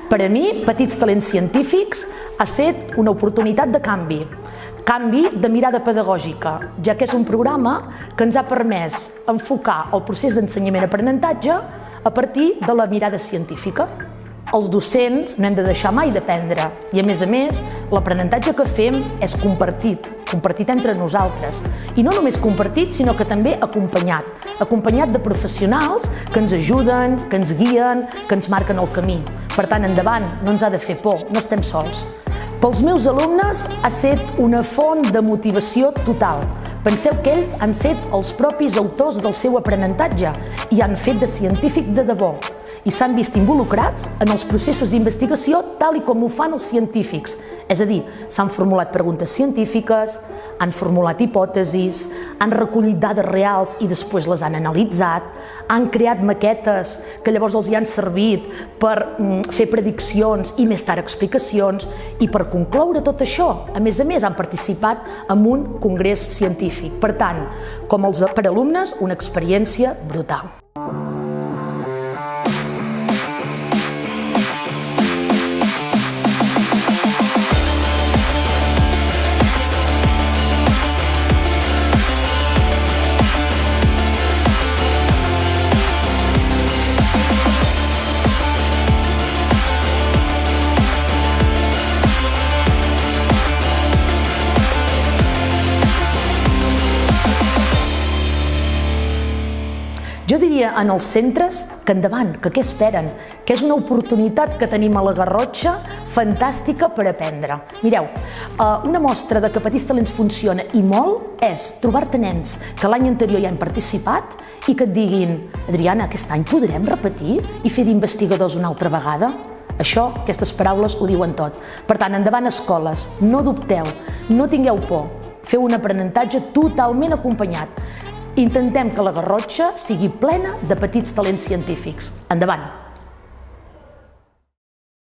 Per a mi, Petits Talents Científics ha estat una oportunitat de canvi de mirada pedagògica, ja que és un programa que ens ha permès enfocar el procés d'ensenyament-aprenentatge a partir de la mirada científica. Els docents no hem de deixar mai d'aprendre i, a més, l'aprenentatge que fem és compartit entre nosaltres. I no només compartit, sinó que també acompanyat de professionals que ens ajuden, que ens guien, que ens marquen el camí. Per tant, endavant, no ens ha de fer por, no estem sols. Pels meus alumnes ha estat una font de motivació total. Penseu que ells han estat els propis autors del seu aprenentatge i han fet de científic de debò i s'han vist involucrats en els processos d'investigació tal i com ho fan els científics. És a dir, s'han formulat preguntes científiques, han formulat hipòtesis, han recollit dades reals i després les han analitzat, han creat maquetes que llavors els hi han servit per fer prediccions i més tard explicacions, i per concloure tot això, a més, han participat en un congrés científic. Per tant, per alumnes, una experiència brutal. Jo diria en els centres que endavant, que què esperen? Que és una oportunitat que tenim a la Garrotxa fantàstica per aprendre. Mireu, una mostra de que Petits Talents funciona i molt és trobar-te nens que l'any anterior ja han participat i que et diguin: Adriana, aquest any podrem repetir i fer d'investigadors una altra vegada? Això, aquestes paraules ho diuen tot. Per tant, endavant escoles, no dubteu, no tingueu por, feu un aprenentatge totalment acompanyat. Intentem que la Garrotxa sigui plena de petits talents científics. Endavant!